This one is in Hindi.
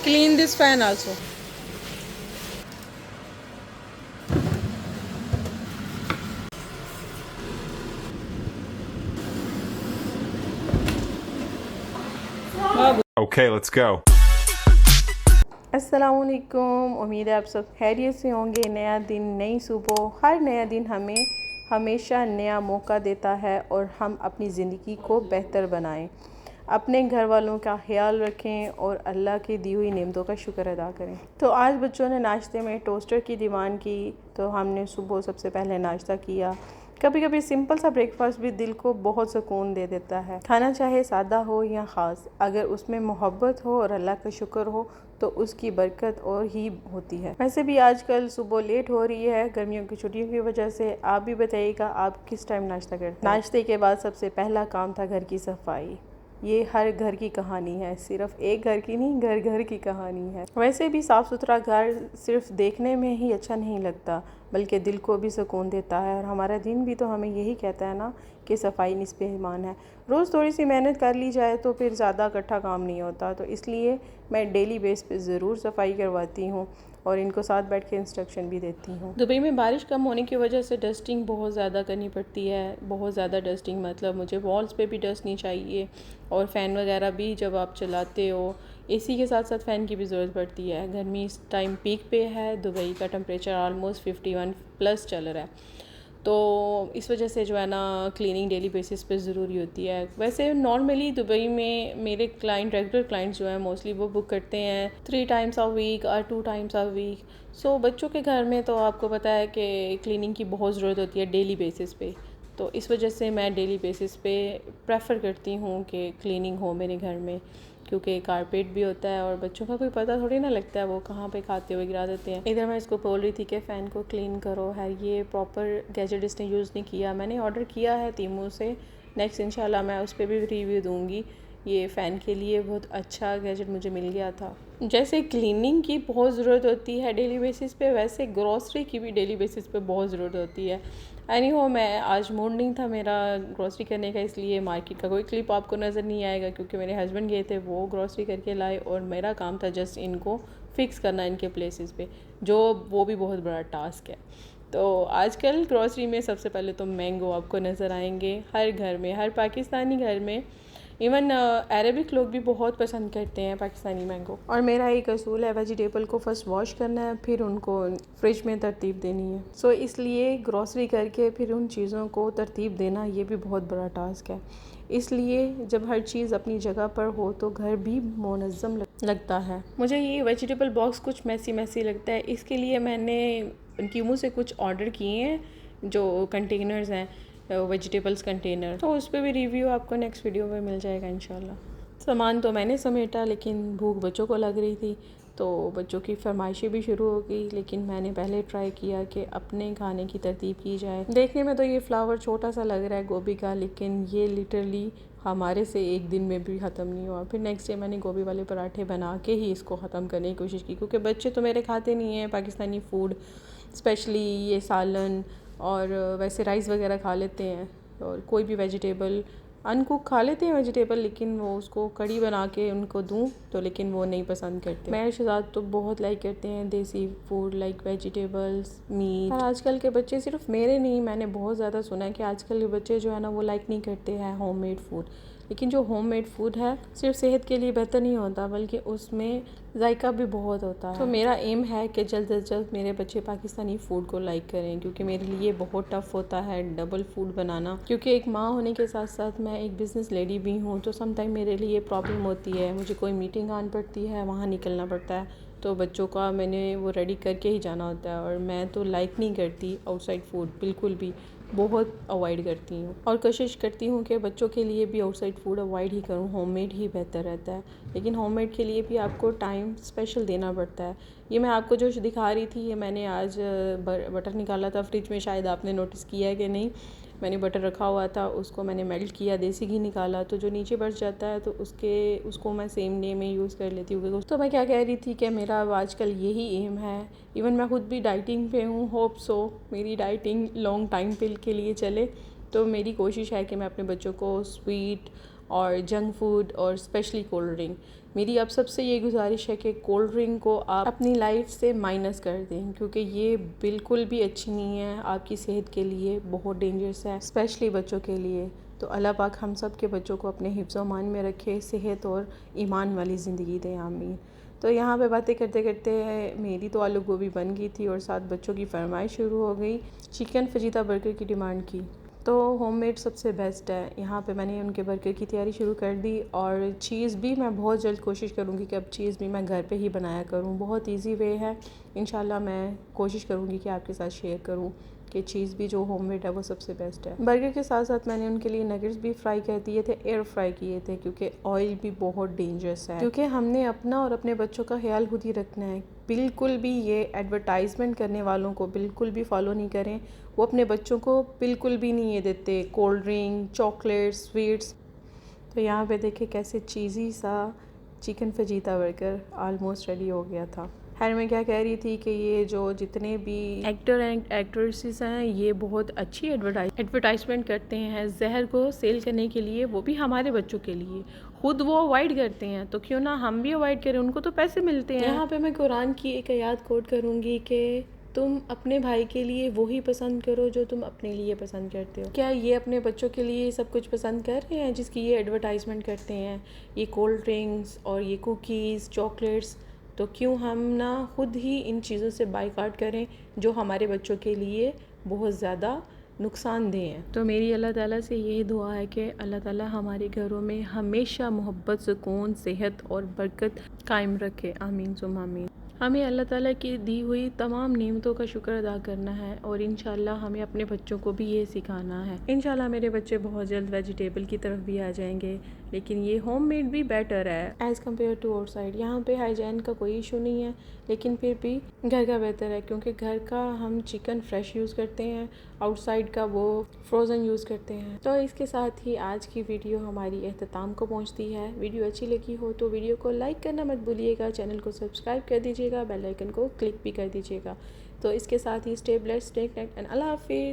Clean this fan also. Okay, let's go. अस्सलामुअलैकुम। उम्मीद है आप सब खैरियत से होंगे। नया दिन, नई सुबह। हर नया दिन हमें हमेशा नया मौका देता है और हम अपनी ज़िंदगी को बेहतर बनाएं, अपने घर वालों का ख्याल रखें और अल्लाह की दी हुई नेमतों का शुक्र अदा करें। तो आज बच्चों ने नाश्ते में टोस्टर की डिमांड की, तो हमने सुबह सबसे पहले नाश्ता किया। कभी कभी सिंपल सा ब्रेकफास्ट भी दिल को बहुत सुकून दे देता है। खाना चाहे सादा हो या ख़ास, अगर उसमें मोहब्बत हो और अल्लाह का शुक्र हो तो उसकी बरकत और ही होती है। वैसे भी आजकल सुबह लेट हो रही है गर्मियों की छुट्टियों की वजह से। आप भी बताइएगा आप किस टाइम नाश्ता करते हैं। नाश्ते के बाद सबसे पहला काम था घर की सफाई। ये हर घर की कहानी है, सिर्फ एक घर की नहीं, घर घर की कहानी है। वैसे भी साफ़ सुथरा घर सिर्फ देखने में ही अच्छा नहीं लगता, बल्कि दिल को भी सुकून देता है। और हमारा दिन भी तो हमें यही कहता है ना कि सफाई निस्फ़े ईमान है। रोज़ थोड़ी सी मेहनत कर ली जाए तो फिर ज़्यादा इकट्ठा काम नहीं होता। तो इसलिए मैं डेली बेस पे ज़रूर सफाई करवाती हूँ और इनको साथ बैठ के इंस्ट्रक्शन भी देती हूँ। दुबई में बारिश कम होने की वजह से डस्टिंग बहुत ज़्यादा करनी पड़ती है। बहुत ज़्यादा डस्टिंग मतलब मुझे वॉल्स पे भी डस्ट नहीं चाहिए, और फ़ैन वगैरह भी जब आप चलाते हो, एसी के साथ साथ फ़ैन की भी ज़रूरत पड़ती है। गर्मी इस टाइम पीक पे है, दुबई का टेम्परेचर ऑलमोस्ट 51 प्लस चल रहा है। तो इस वजह से जो है ना क्लीनिंग डेली बेसिस पे ज़रूरी होती है। वैसे नॉर्मली दुबई में मेरे क्लाइंट, रेगुलर क्लाइंट्स जो हैं मोस्टली वो बुक करते हैं 3 टाइम्स अ वीक और 2 टाइम्स अ वीक। सो बच्चों के घर में तो आपको पता है कि क्लीनिंग की बहुत ज़रूरत होती है डेली बेसिस पे। तो इस वजह से मैं डेली बेसिस पे प्रेफर करती हूँ कि क्लीनिंग हो मेरे घर में, क्योंकि कारपेट भी होता है और बच्चों का कोई पता थोड़ी ना लगता है वो कहाँ पे खाते हुए गिरा देते हैं। इधर मैं इसको बोल रही थी कि फ़ैन को क्लीन करो है, ये प्रॉपर गैजेट इसने यूज़ नहीं किया। मैंने ऑर्डर किया है तीमू से, नेक्स्ट इंशाल्लाह मैं उस पर भी रिव्यू दूँगी। ये फ़ैन के लिए बहुत अच्छा गैजेट मुझे मिल गया था। जैसे क्लीनिंग की बहुत ज़रूरत होती है डेली बेसिस पे, वैसे ग्रॉसरी की भी डेली बेसिस पे बहुत ज़रूरत होती है। एनी हो, मैं आज मूड नहीं था मेरा ग्रॉसरी करने का, इसलिए मार्केट का कोई क्लिप आपको नज़र नहीं आएगा, क्योंकि मेरे हस्बैंड गए थे, वो ग्रॉसरी करके लाए और मेरा काम था जस्ट इनको फ़िक्स करना इनके प्लेसेस पे, जो वो भी बहुत बड़ा टास्क है। तो आजकल ग्रॉसरी में सबसे पहले तो मैंगो आपको नज़र आएंगे हर घर में, हर पाकिस्तानी घर में। इवन अरेबिक लोग भी बहुत पसंद करते हैं पाकिस्तानी मैंगो। और मेरा एक असूल है, वेजिटेबल को फ़र्स्ट वॉश करना है, फिर उनको फ्रिज में तरतीब देनी है। सो इसलिए ग्रॉसरी करके फिर उन चीज़ों को तरतीब देना ये भी बहुत बड़ा टास्क है। इसलिए जब हर चीज़ अपनी जगह पर हो तो घर भी मुनज़्ज़म लगता है। मुझे ये वेजिटेबल बॉक्स कुछ मैसी मैसी लगता है, इसके लिए मैंने टीमू से कुछ ऑर्डर किए हैं, जो कंटेनर्स हैं वेजिटेबल्स कंटेनर। तो उस पर भी रिव्यू आपको नेक्स्ट वीडियो में मिल जाएगा इंशाल्लाह। सामान तो मैंने समेटा, लेकिन भूख बच्चों को लग रही थी तो बच्चों की फरमाइशें भी शुरू हो गई। लेकिन मैंने पहले ट्राई किया कि अपने खाने की तरतीब की जाए। देखने में तो ये फ्लावर छोटा सा लग रहा है गोभी का, लेकिन ये लिटरली हमारे से एक दिन में भी ख़त्म नहीं हुआ। फिर नेक्स्ट डे मैंने गोभी वाले पराठे बना के ही इसको ख़त्म करने की कोशिश की, क्योंकि बच्चे तो मेरे खाते नहीं हैं पाकिस्तानी फ़ूड, स्पेशली ये सालन, और वैसे राइस वगैरह खा लेते हैं और कोई भी वेजिटेबल अनकुक खा लेते हैं वेजिटेबल, लेकिन वो उसको कड़ी बना के उनको दूं तो लेकिन वो नहीं पसंद करते। मेरे शहजाद तो बहुत लाइक करते हैं देसी फूड, लाइक वेजिटेबल्स, मीट। और आजकल के बच्चे, सिर्फ मेरे नहीं, मैंने बहुत ज़्यादा सुना है कि आजकल के बच्चे जो है ना वो लाइक नहीं करते हैं होममेड फूड। लेकिन जो होममेड फूड है सिर्फ सेहत के लिए बेहतर नहीं होता, बल्कि उसमें जायका भी बहुत होता है। तो मेरा एम है कि जल्द से जल्द मेरे बच्चे पाकिस्तानी फ़ूड को लाइक करें, क्योंकि मेरे लिए बहुत टफ़ होता है डबल फूड बनाना। क्योंकि एक माँ होने के साथ साथ मैं एक बिज़नेस लेडी भी हूँ, तो समटाइम मेरे लिए प्रॉब्लम होती है, मुझे कोई मीटिंग आनी पड़ती है, वहाँ निकलना पड़ता है, तो बच्चों का मैंने वो रेडी करके ही जाना होता है। और मैं तो लाइक नहीं करती आउटसाइड फूड, बिल्कुल भी, बहुत अवॉइड करती हूँ। और कोशिश करती हूँ कि बच्चों के लिए भी आउटसाइड फूड अवॉइड ही करूँ, होममेड ही बेहतर रहता है। लेकिन होममेड के लिए भी आपको टाइम स्पेशल देना पड़ता है। ये मैं आपको जो दिखा रही थी, ये मैंने आज बटर निकाला था फ्रिज में, शायद आपने नोटिस किया है कि नहीं। मैंने बटर रखा हुआ था, उसको मैंने मेल्ट किया, देसी घी निकाला, तो जो नीचे बच जाता है तो उसको मैं सेम डे में यूज़ कर लेती हूँ। तो मैं क्या कह रही थी कि मेरा आजकल यही एम है। इवन मैं खुद भी डाइटिंग पे हूँ, होप सो मेरी डाइटिंग लॉन्ग टाइम के लिए चले। तो मेरी कोशिश है कि मैं अपने बच्चों को स्वीट और जंक फूड और स्पेशली कोल्ड ड्रिंक मेरी आप सबसे ये गुजारिश है कि कोल्ड ड्रिंक को आप अपनी लाइफ से माइनस कर दें, क्योंकि ये बिल्कुल भी अच्छी नहीं है, आपकी सेहत के लिए बहुत डेंजरस है, स्पेशली बच्चों के लिए। तो अल्लाह पाक हम सब के बच्चों को अपने हिफ्ज़ व अमान में रखे, सेहत और ईमान वाली ज़िंदगी दें, आमीन। तो यहाँ पे बातें करते करते मेरी तो आलू गोभी बन गई थी और साथ बच्चों की फरमाइश शुरू हो गई, चिकन फजीता बर्गर की डिमांड की। तो होममेड सबसे बेस्ट है। यहाँ पे मैंने उनके बर्गर की तैयारी शुरू कर दी और चीज़ भी मैं बहुत जल्द कोशिश करूँगी कि अब चीज़ भी मैं घर पे ही बनाया करूँ। बहुत इजी वे है, इंशाल्लाह मैं कोशिश करूँगी कि आपके साथ शेयर करूँ कि चीज़ भी जो होममेड है वो सबसे बेस्ट है। बर्गर के साथ साथ मैंने उनके लिए नगेट्स भी फ्राई कर दिए थे, एयर फ्राई किए थे, क्योंकि ऑयल भी बहुत डेंजरस है, क्योंकि हमने अपना और अपने बच्चों का ख्याल खुद ही रखना है। बिल्कुल भी ये एडवर्टाइजमेंट करने वालों को बिल्कुल भी फॉलो नहीं करें। वो अपने बच्चों को बिल्कुल भी नहीं ये देते कोल्ड ड्रिंक, चॉकलेट्स, स्वीट्स। तो यहाँ पे देखे कैसे चीज़ी सा chicken fajita burger almost ready हो गया था। खैर मैं क्या कह रही थी कि ये जो जितने भी एक्टर एंड एक्ट्रेसेस हैं ये बहुत अच्छी एडवर्टाइजमेंट करते हैं ज़हर को सेल करने के लिए, वो भी हमारे बच्चों के लिए। खुद वो अवॉइड करते हैं तो क्यों ना हम भी अवॉइड करें, उनको तो पैसे मिलते हैं। यहाँ पे मैं कुरान की एक आयत कोट करूँगी कि तुम अपने भाई के लिए वही पसंद करो जो तुम अपने लिए पसंद करते हो। क्या ये अपने बच्चों के लिए सब कुछ पसंद कर रहे हैं जिसकी ये एडवर्टाइजमेंट करते हैं, ये कोल्ड ड्रिंक्स और ये कुकीज़, चॉकलेट्स? तो क्यों हम ना खुद ही इन चीज़ों से बाइकाट करें जो हमारे बच्चों के लिए बहुत ज़्यादा नुकसानदेह हैं। तो मेरी अल्लाह ताला से यही दुआ है कि अल्लाह ताला हमारे घरों में हमेशा मोहब्बत, सुकून, सेहत और बरकत कायम रखे, आमीन सुम्मा आमीन। हमें अल्लाह ताला की दी हुई तमाम नेमतों का शुक्र अदा करना है और इंशाल्लाह हमें अपने बच्चों को भी ये सिखाना है। इंशाल्लाह मेरे बच्चे बहुत जल्द वेजिटेबल की तरफ भी आ जाएंगे, लेकिन ये होममेड भी बेटर है एज़ कम्पेयर टू आउटसाइड। यहाँ पे हाइजीन का कोई इशू नहीं है, लेकिन फिर भी घर का बेहतर है, क्योंकि घर का हम चिकन फ्रेश यूज़ करते हैं, आउटसाइड का वो फ्रोज़न यूज़ करते हैं। तो इसके साथ ही आज की वीडियो हमारी एख्तिताम को पहुँचती है। वीडियो अच्छी लगी हो तो वीडियो को लाइक करना मत भूलिएगा, चैनल को सब्सक्राइब कर दीजिएगा, बेल आइकन को क्लिक भी कर दीजिएगा। तो इसके साथ ही stay blessed, stay connect and अल्लाह हाफिज़।